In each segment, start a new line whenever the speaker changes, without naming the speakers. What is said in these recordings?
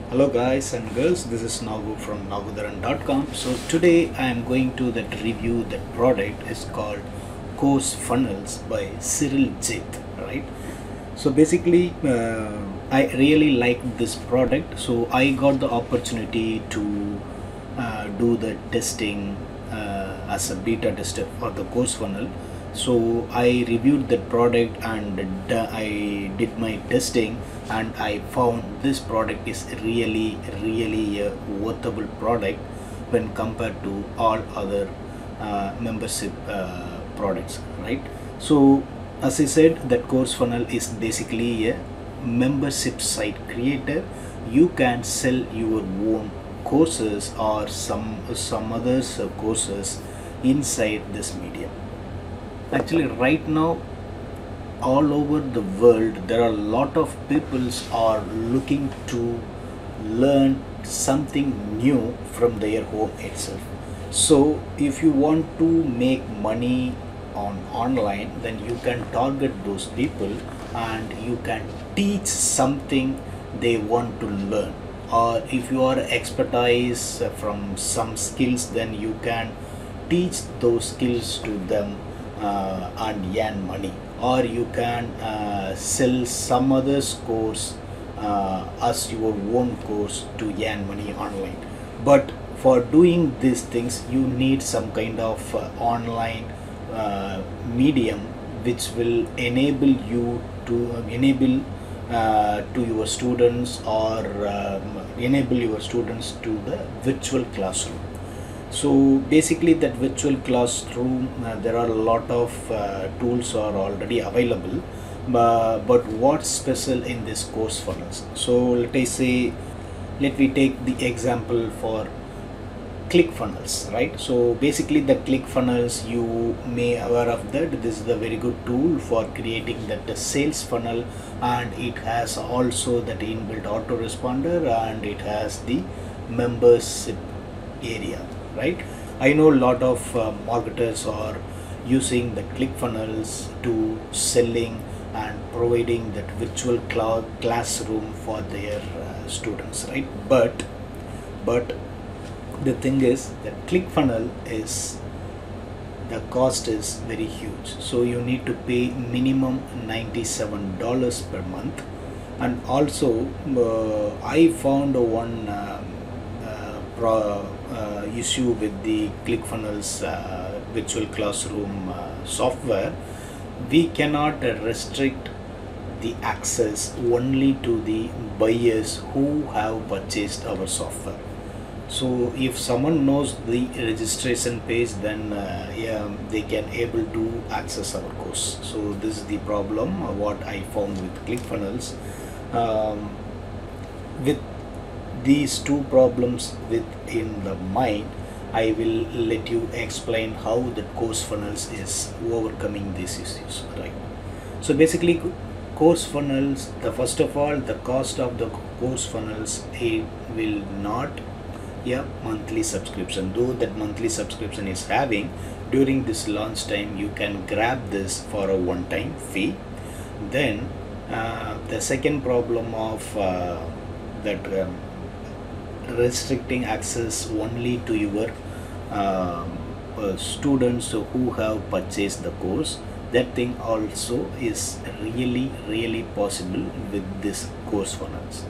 Hello guys and girls, this is Nagu from nagudaran.com. So today I am going to review that product is called Course Funnels by Cyril Jeth, right? So basically I really like this product, so I got the opportunity to do the testing as a beta tester for the course funnel. So I reviewed that product and I did my testing, and I found this product is really a worthable product when compared to all other membership products, right? So as I said, that course funnel is basically a membership site creator. You can sell your own courses or some others courses inside this medium. Actually, right now all over the world there are a lot of peoples are looking to learn something new from their home itself. So if you want to make money on online, then you can target those people and you can teach something they want to learn. Or if you are expertise from some skills, then you can teach those skills to them and earn money. Or you can sell some other's course as your own course to earn money online. But for doing these things you need some kind of online medium which will enable you to enable to your students, or enable your students to the virtual classroom. So basically that virtual classroom, there are a lot of tools are already available, but what's special in this course funnels? So let me take the example for ClickFunnels, right? So basically the ClickFunnels, you may aware of that this is a very good tool for creating that sales funnel, and it has also that inbuilt autoresponder, and it has the membership area, right? I know a lot of marketers are using the ClickFunnels to selling and providing that virtual classroom for their students, right? But the thing is that ClickFunnel is, the cost is very huge, so you need to pay minimum $97 per month. And also I found one issue with the ClickFunnels virtual classroom software. We cannot restrict the access only to the buyers who have purchased our software. So if someone knows the registration page, then yeah, they can able to access our course. So this is the problem what I found with ClickFunnels. With these two problems within the mind, I will let you explain how the course funnels is overcoming these issues, right? So basically course funnels, the first of all, the cost of the course funnels, it will not a monthly subscription, though that monthly subscription is having. During this launch time you can grab this for a one-time fee. Then the second problem of that restricting access only to your students who have purchased the course, that thing also is really possible with this course funnels.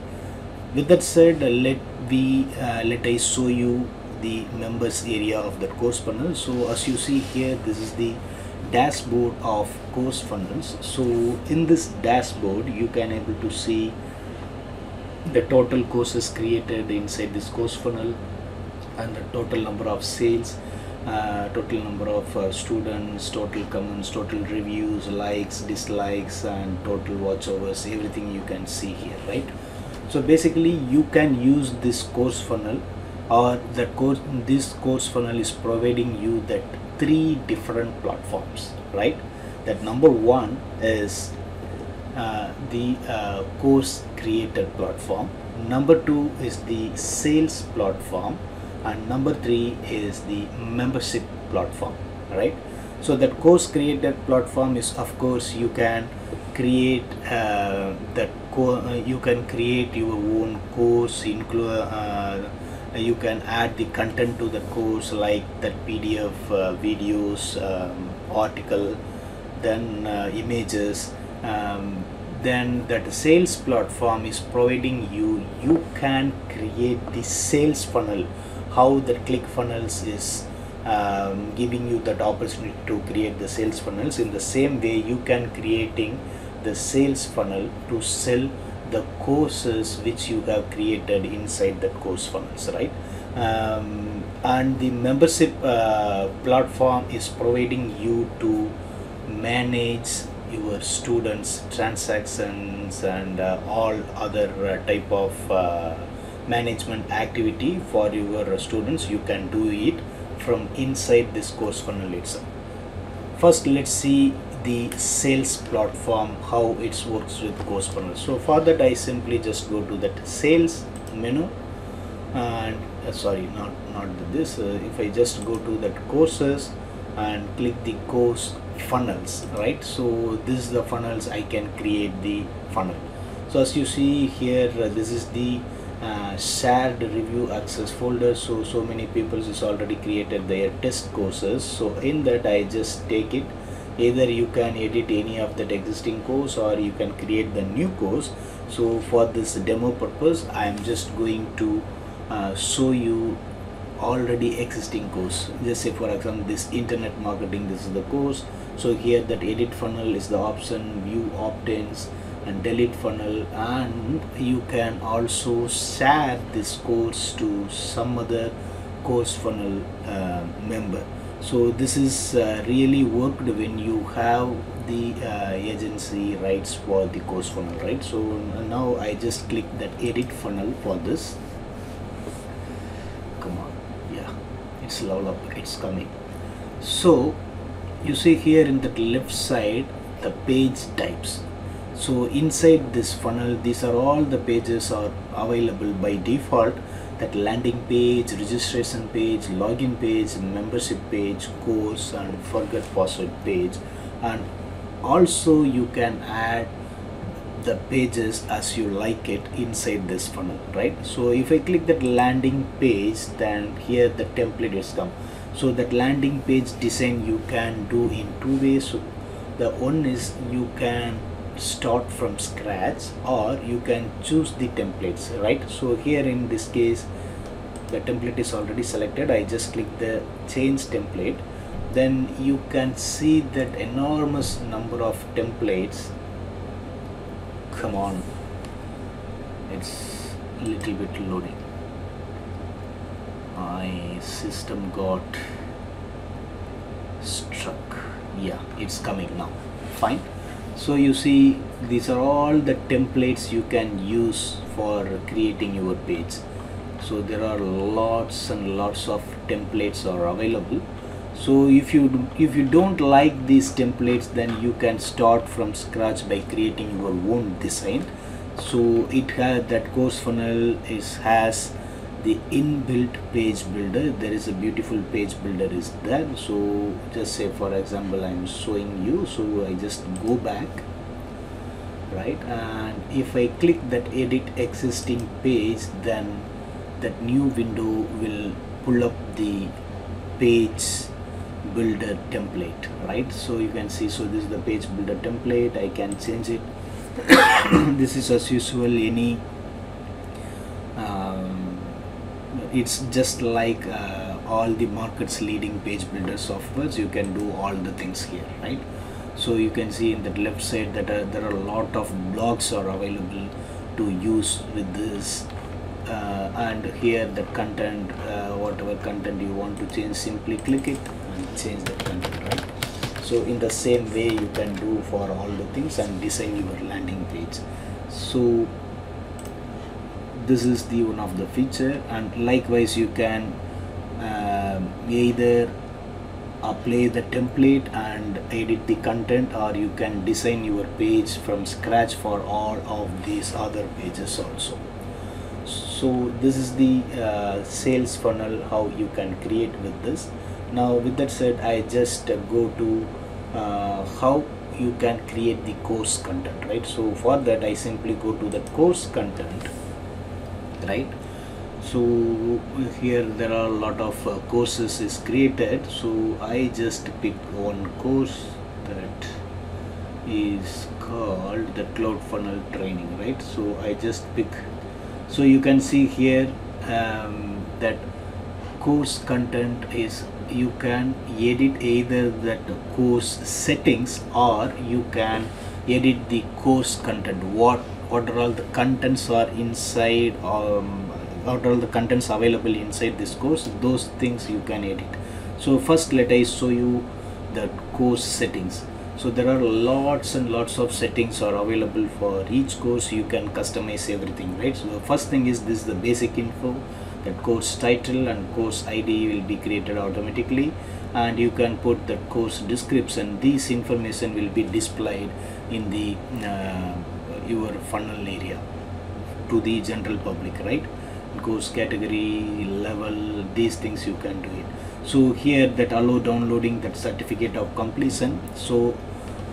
With that said, let I show you the members area of the course funnel. So as you see here, this is the dashboard of course funnels. So in this dashboard you can able to see the total courses created inside this course funnel, and the total number of sales, total number of students, total comments, total reviews, likes, dislikes, and total watch hours. Everything you can see here, right? So basically you can use this course funnel, or this course funnel is providing you that three different platforms, right? That number one is the course creator platform, number two is the sales platform, and number three is the membership platform, right? So that course creator platform is, of course, you can create that you can create your own course, you can add the content to the course like that PDF, videos, article, then images. Then that sales platform is providing you can create the sales funnel, how the ClickFunnels is giving you that opportunity to create the sales funnels. In the same way, you can creating the sales funnel to sell the courses which you have created inside the course funnels, right? And the membership platform is providing you to manage your students transactions and all other type of management activity for your students. You can do it from inside this course funnel itself. First, let's see the sales platform, how it works with course funnel. So for that, I simply just go to that sales menu, and sorry, not this. If I just go to that courses and click the course funnels, right? So this is the funnels. I can create the funnel. So as you see here, this is the shared review access folder. So many people is already created their test courses. So in that, I just take it. Either you can edit any of that existing course or you can create the new course. So for this demo purpose, I am just going to show you already existing course. Just say for example this internet marketing, this is the course. So here that edit funnel is the option, view opt-ins and delete funnel, and you can also share this course to some other course funnel member. So this is really worked when you have the agency rights for the course funnel, right? So now I just click that edit funnel for this. Come on, yeah, it's level up, it's coming. So you see here in the left side the page types. So inside this funnel, these are all the pages are available by default. That landing page, registration page, login page, membership page, course and forget password page. And also you can add the pages as you like it inside this funnel, right? So if I click that landing page, then here the template is come. So that landing page design you can do in two ways. So the one is you can start from scratch or you can choose the templates, right? So here in this case the template is already selected. I just click the change template. Then you can see that enormous number of templates. Come on, it's a little bit loading. My system got struck. Yeah, it's coming now. Fine. So you see these are all the templates you can use for creating your page. So there are lots and lots of templates are available. So if you don't like these templates, then you can start from scratch by creating your own design. So it has that course funnel has the inbuilt page builder. There is a beautiful page builder is there. So just say for example I'm showing you, so I just go back, right, and if I click that edit existing page, then that new window will pull up the page builder template, right? So you can see, so this is the page builder template. I can change it. This is as usual any it's just like all the market's leading page builder softwares. You can do all the things here, right? So you can see in the left side that there are a lot of blogs are available to use with this, and here the content, whatever content you want to change, simply click it and change the content, right? So in the same way you can do for all the things and design your landing page. So this is the one of the feature, and likewise you can either apply the template and edit the content, or you can design your page from scratch for all of these other pages also. So this is the sales funnel, how you can create with this. Now with that said, I just go to how you can create the course content, right? So for that I simply go to the course content, right? So here there are a lot of courses is created, so I just pick one course that is called the Cloud Funnel Training, right? So I just pick, so you can see here that course content is, you can edit either that course settings, or you can edit the course content, what are all the contents are inside, what are all the contents available inside this course, those things you can edit. So first let I show you the course settings. So there are lots and lots of settings are available for each course. You can customize everything, right? So the first thing is this, the basic info, that course title and course ID will be created automatically, and you can put the course description. This information will be displayed in the your funnel area to the general public, right? Course category, level, these things you can do it. So here that allow downloading that certificate of completion. So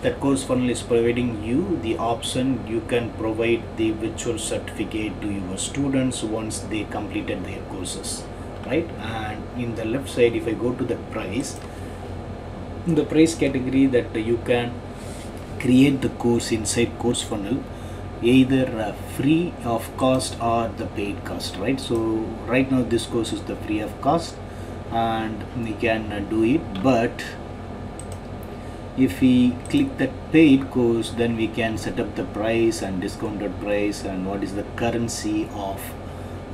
that course funnel is providing you the option, you can provide the virtual certificate to your students once they completed their courses, right? And in the left side, if I go to the price, in the price category, that you can create the course inside course funnel, either free of cost or the paid cost, right? So right now this course is the free of cost and we can do it, but if we click the paid course, then we can set up the price and discounted price and what is the currency of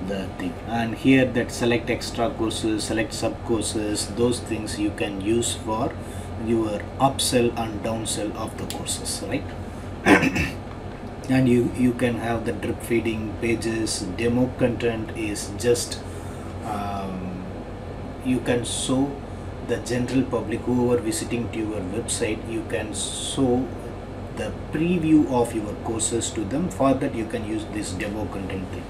the thing. And here that select extra courses, select sub courses, those things you can use for your upsell and downsell of the courses, right? And you can have the drip feeding pages. Demo content is just you can show the general public, whoever visiting to your website, you can show the preview of your courses to them. For that you can use this demo content thing,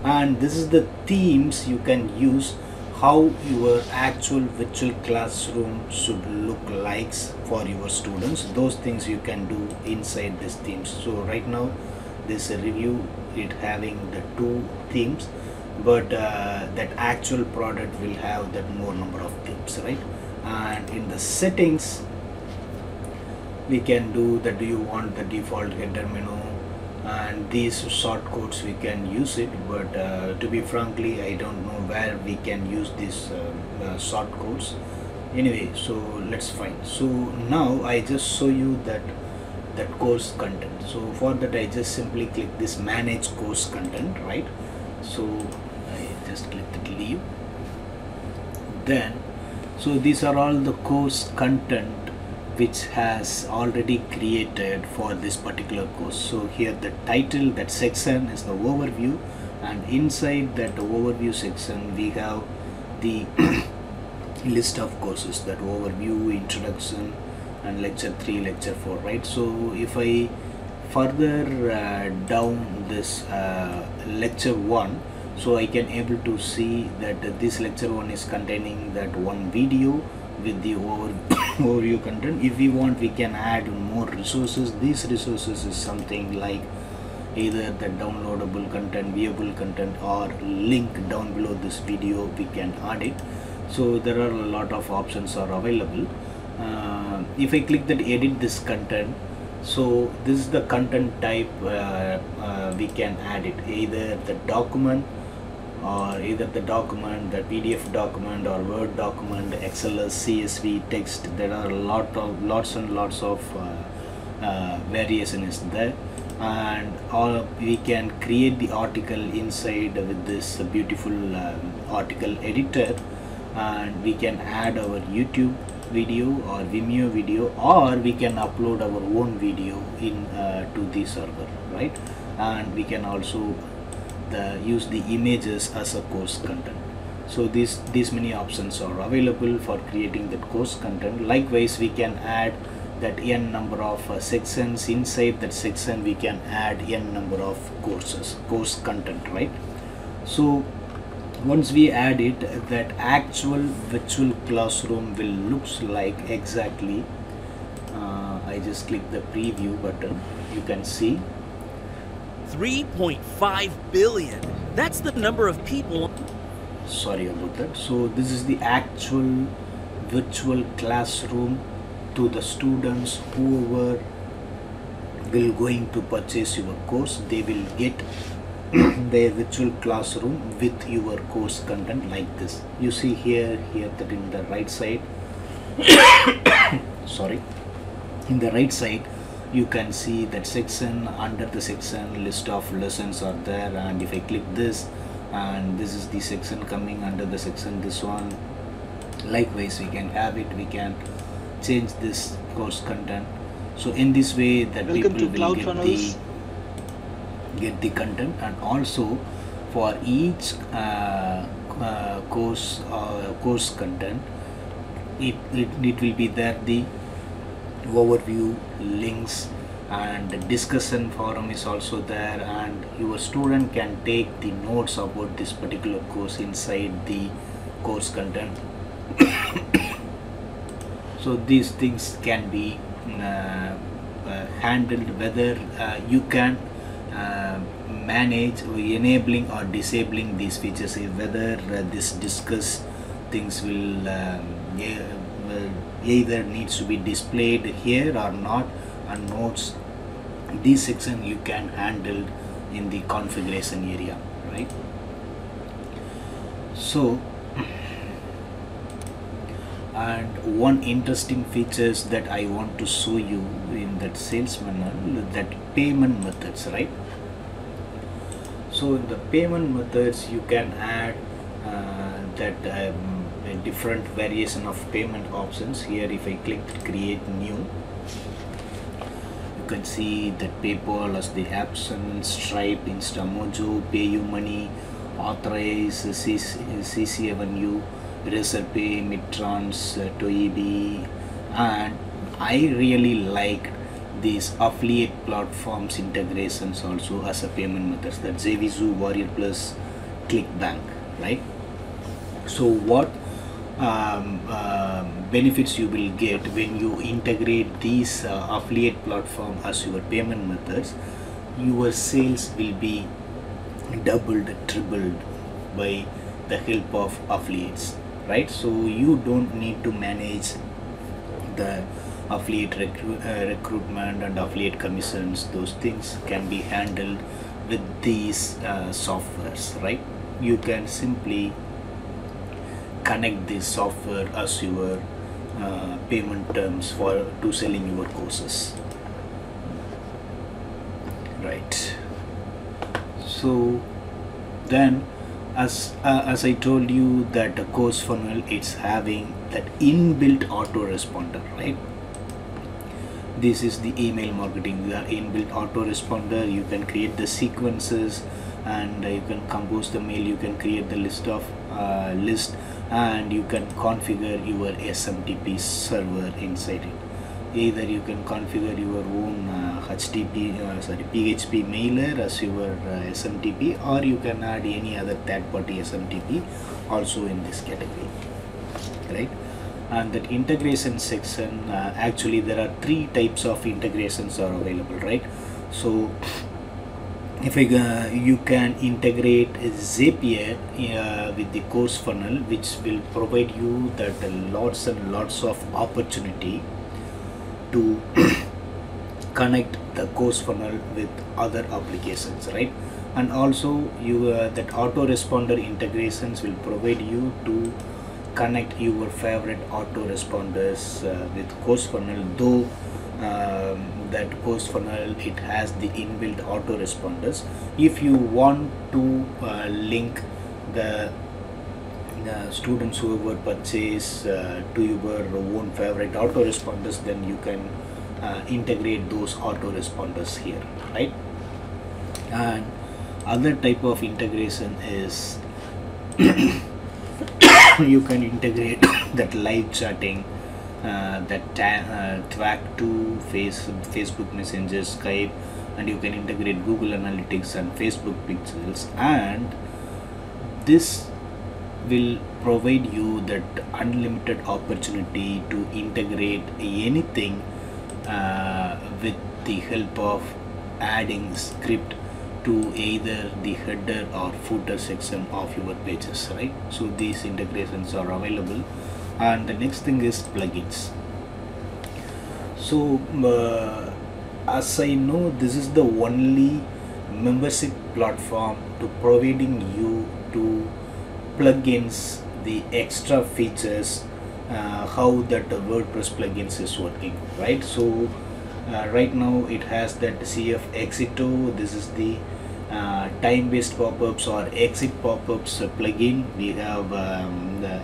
and this is the themes you can use, how your actual virtual classroom should look like for your students. Those things you can do inside this themes. So right now this review, it having the 2 themes, but that actual product will have that more number of themes, right? And in the settings we can do that, do you want the default header menu, and these short codes we can use it, but to be frankly I don't know where we can use these short codes anyway. So let's find. So now I just show you that course content. So for that I just simply click this manage course content, right? So I just click that leave. Then so these are all the course content which has already created for this particular course. So here the title, that section is the overview, and inside that overview section we have the list of courses, that overview, introduction, and lecture 3, lecture 4, right? So if I further down this lecture 1, so I can able to see that this lecture 1 is containing that one video with the overview content. If we want, we can add more resources. These resources is something like either the downloadable content, viewable content, or link down below this video we can add it. So there are a lot of options are available. If I click that edit this content, so this is the content type we can add it, either the document, or either the document, the PDF document, or Word document, XLS, CSV, text. There are lots and lots of variation is there, and we can create the article inside with this beautiful article editor, and we can add our YouTube video or Vimeo video, or we can upload our own video in to the server, right? And we can also use the images as a course content. So these many options are available for creating that course content. Likewise, we can add that n number of sections. Inside that section we can add n number of course content, right? So once we add it, that actual virtual classroom will looks like exactly I just click the preview button, you can see
3.5 billion. That's the number of people.
Sorry about that. So this is the actual virtual classroom to the students whoever will going to purchase your course. They will get their virtual classroom with your course content like this. You see here that in the right side sorry, in the right side you can see that section. Under the section, list of lessons are there, and if I click this, and this is the section coming under the section, this one. Likewise, we can have it, we can change this course content. So in this way that
Welcome
people
to
will
CloudFunnels.
get the content. And also for each course content, it will be there the overview, links, and the discussion forum is also there, and your student can take the notes about this particular course inside the course content. So these things can be handled, whether you can manage enabling or disabling these features, whether this discuss things will either needs to be displayed here or not, and notes, this section you can handle in the configuration area, right? So, and one interesting features that I want to show you in that sales manual, that payment methods, right? So in the payment methods you can add a different variation of payment options. Here if I click create new, you can see that PayPal as the option, Stripe, InstaMojo, PayUmoney, Authorize, CC Avenue, Razorpay, Midtrans, Toibi, and I really like these affiliate platforms integrations also as a payment methods, that Zvizu, Warrior Plus, ClickBank, right? So what benefits you will get when you integrate these affiliate platform as your payment methods? Your sales will be doubled, tripled by the help of affiliates, right? So you don't need to manage the affiliate recruitment and affiliate commissions. Those things can be handled with these softwares, right? You can simply connect this software as your payment terms to selling your courses, right? So then as I told you that a course funnel, it's having that inbuilt autoresponder, right? This is the email marketing, the inbuilt autoresponder. You can create the sequences, and you can compose the mail, you can create the list, and you can configure your SMTP server inside it. Either you can configure your own PHP mailer as your SMTP, or you can add any other third-party SMTP also in this category, right? And that integration section, actually there are 3 types of integrations are available, right? So if you can integrate Zapier with the course funnel, which will provide you that lots and lots of opportunity to connect the course funnel with other applications, right? And also you that autoresponder integrations will provide you to connect your favorite autoresponders with course funnel, though that course funnel, it has the inbuilt autoresponders. If you want to link the students who were purchased to your own favorite autoresponders, then you can integrate those autoresponders here, right? And other type of integration is you can integrate that live chatting, that Track2, Facebook Messenger, Skype, and you can integrate Google Analytics and Facebook Pixels, and this will provide you that unlimited opportunity to integrate anything with the help of adding script to either the header or footer section of your pages, right? So these integrations are available. And the next thing is plugins. So as I know, this is the only membership platform to providing you to plugins the extra features, how that the WordPress plugins is working, right? So right now it has that CF Exito. This is the time-based pop-ups or exit pop-ups plugin we have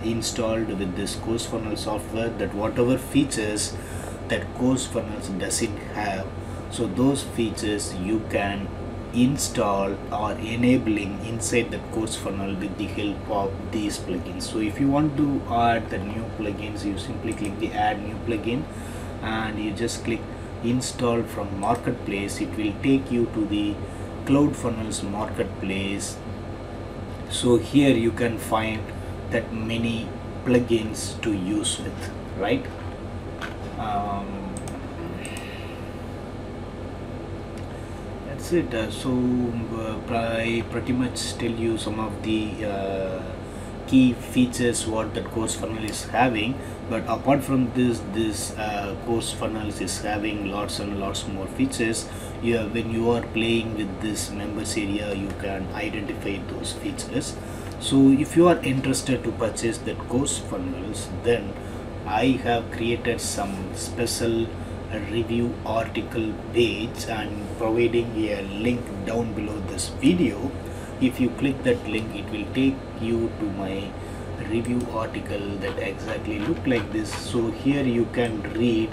installed with this Course Funnel software, that whatever features that Course Funnels doesn't have, so those features you can install or enabling inside the Course Funnel with the help of these plugins. So if you want to add the new plugins, you simply click the add new plugin and you just click install from marketplace. It will take you to the CloudFunnels marketplace. So here you can find that many plugins to use with, right? That's it. I pretty much tell you some of the key features what that Course Funnel is having. But apart from this Course Funnels is having lots and lots more features. When you are playing with this members area, you can identify those features. So if you are interested to purchase that Course Funnels, then I have created some special review article page and providing a link down below this video. If you click that link, it will take you to my review article that exactly look like this. So here you can read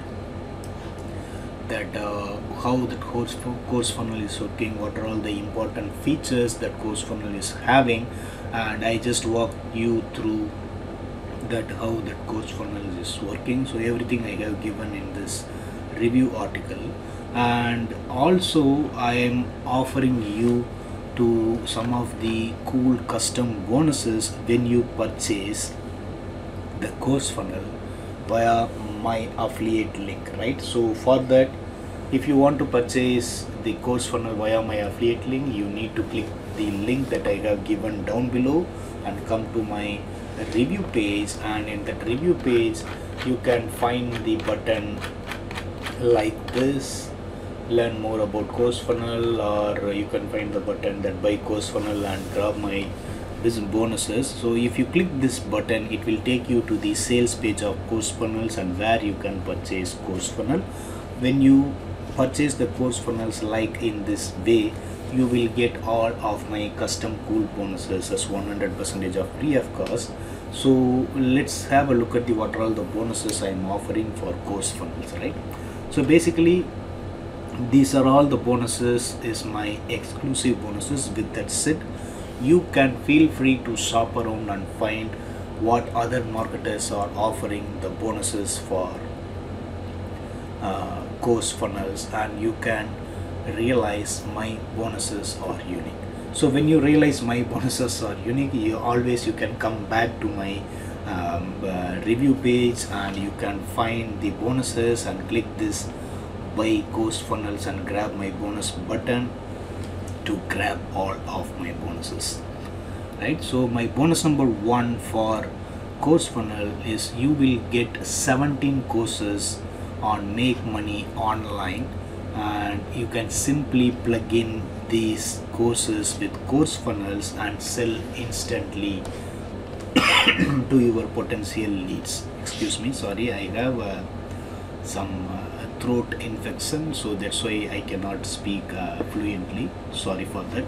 that how the course funnel is working, what are all the important features that Course Funnel is having, and I just walk you through that how that Course Funnel is working. So everything I have given in this review article. And also I am offering you to some of the cool custom bonuses when you purchase the Course Funnel via my affiliate link, right? So for that, if you want to purchase the Course Funnel via my affiliate link, you need to click the link that I have given down below and come to my review page, and in that review page you can find the button like this, learn more about Course Funnel, or you can find the button that buy Course Funnel and grab my business bonuses. So if you click this button, it will take you to the sales page of Course Funnels and where you can purchase Course Funnel. When you purchase the Course Funnels like in this way, you will get all of my custom cool bonuses as 100% of free of cost. So let's have a look at the what are all the bonuses I am offering for Course Funnels, right? So basically these are all the bonuses, is my exclusive bonuses. With that said, you can feel free to shop around and find what other marketers are offering the bonuses for Course Funnels, and you can realize my bonuses are unique. So when you realize my bonuses are unique, you can come back to my review page and you can find the bonuses and click this buy Course Funnels and grab my bonus button to grab all of my bonuses, right? So my bonus number 1 for Course Funnel is you will get 17 courses on Make Money Online, and you can simply plug in these courses with Course Funnels and sell instantly to your potential leads. Excuse me, sorry, I have some throat infection, so that's why I cannot speak fluently. Sorry for that.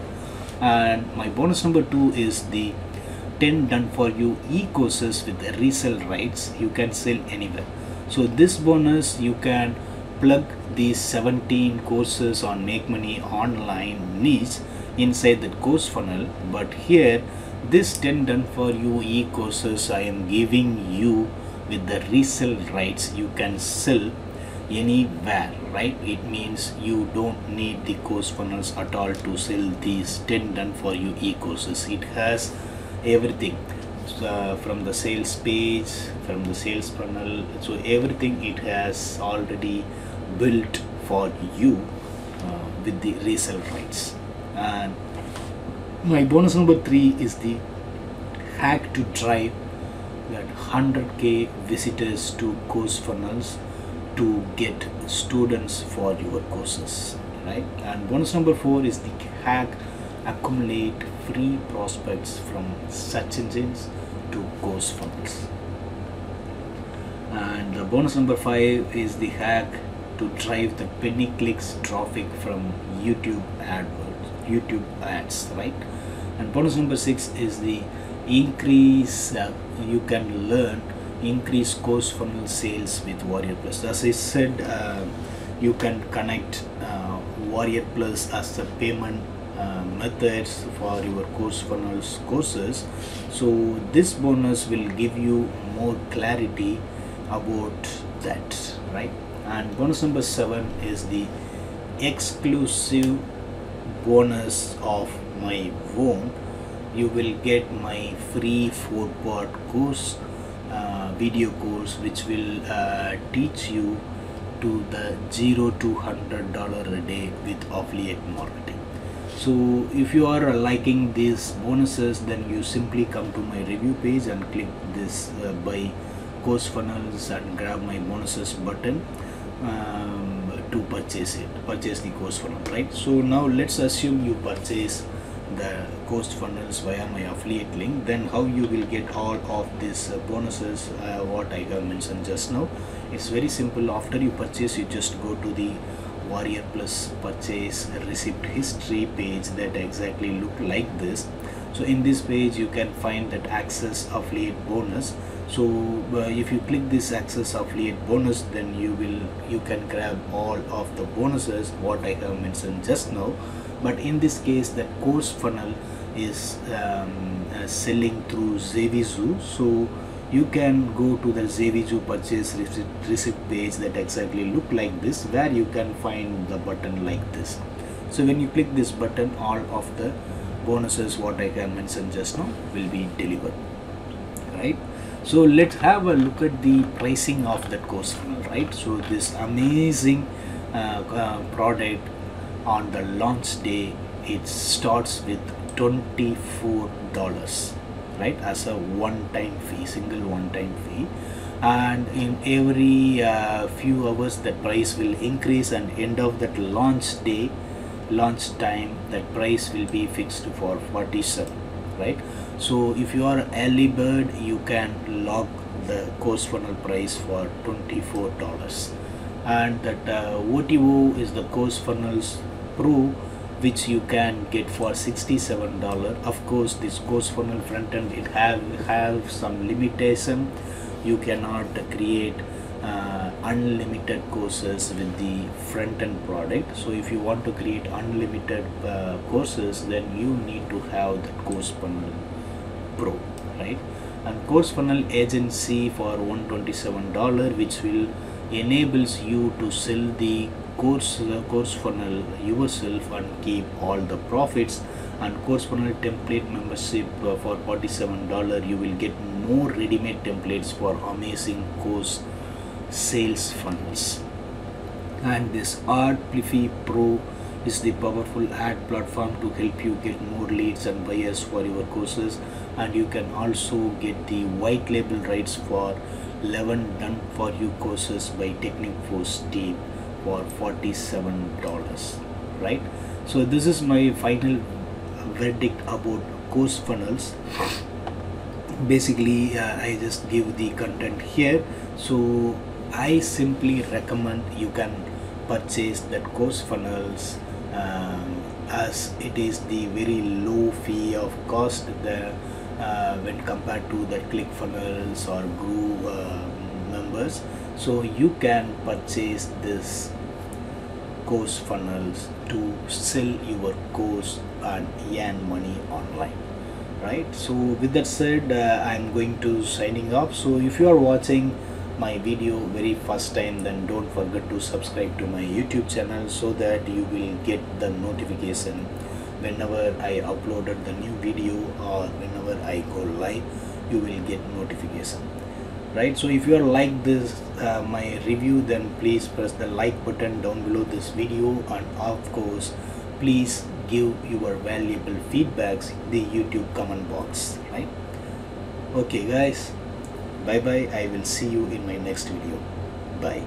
And my bonus number 2 is the 10 done for you e-courses with the resell rights. You can sell anywhere. So this bonus, you can plug these 17 courses on Make Money Online niche inside the Course Funnel, but here this 10 done for you e-courses I am giving you with the resell rights. You can sell anywhere, right? It means you don't need the Course Funnels at all to sell these 10 done for you e-courses. It has everything from the sales page, from the sales funnel, so everything it has already built for you with the resale rights. And my bonus number 3 is the hack to drive that 100k visitors to course funnels to get students for your courses, right? And bonus number 4 is the hack accumulate free prospects from search engines to course funnels. And the bonus number 5 is the hack to drive the penny clicks traffic from YouTube ads, right? And bonus number 6 is the increase you can learn increase course funnel sales with Warrior Plus. As I said, you can connect Warrior Plus as a payment methods for your course funnels courses. So this bonus will give you more clarity about that, right? And bonus number 7 is the exclusive bonus of my own. You will get my free 4-part course, video course, which will teach you to the $0 to $100 a day with affiliate marketing. So if you are liking these bonuses, then you simply come to my review page and click this buy course funnels and grab my bonuses button to purchase the course funnel, right? So now let's assume you purchase the course funnels via my affiliate link. Then how you will get all of these bonuses what I have mentioned just now? It's very simple. After you purchase, you just go to the Warrior Plus purchase receipt history page that exactly look like this. So in this page you can find that access affiliate bonus. So if you click this access affiliate bonus, then you can grab all of the bonuses what I have mentioned just now. But in this case, the course funnel is selling through Zevizu, so you can go to the Zevizu purchase receipt page that exactly look like this, where you can find the button like this. So when you click this button, all of the bonuses what I have mentioned just now will be delivered, right? So let's have a look at the pricing of that course funnel, right? So this amazing product, on the launch day it starts with $24, right, as a one-time fee, single one-time fee, and in every few hours that price will increase, and end of that launch time that price will be fixed for 47, right? So if you are early bird, you can log the course funnel price for $24, and that OTO is the course funnels Pro, which you can get for $67. Of course, this course funnel front end, it have some limitation. You cannot create unlimited courses with the front end product. So if you want to create unlimited courses, then you need to have the course funnel Pro, right? And course funnel agency for $127, which will enables you to sell the course funnel yourself and keep all the profits. And course funnel template membership for $47, you will get more ready-made templates for amazing course sales funnels. And this Amplify Pro is the powerful ad platform to help you get more leads and buyers for your courses. And you can also get the white label rights for 11 done for you courses by Technique Force team for $47, right? So this is my final verdict about course funnels. Basically I just give the content here. So I simply recommend you can purchase that course funnels as it is the very low fee of cost there when compared to the ClickFunnels or Groove members. So you can purchase this course funnels to sell your course and earn money online, right? So with that said, I'm going to signing off. So if you are watching my video very first time, then don't forget to subscribe to my YouTube channel so that you will get the notification whenever I uploaded the new video or whenever I go live. You will get notification. right? So if you are like this my review, then please press the like button down below this video, and of course please give your valuable feedbacks in the YouTube comment box, right? Okay guys, bye bye. I will see you in my next video. Bye.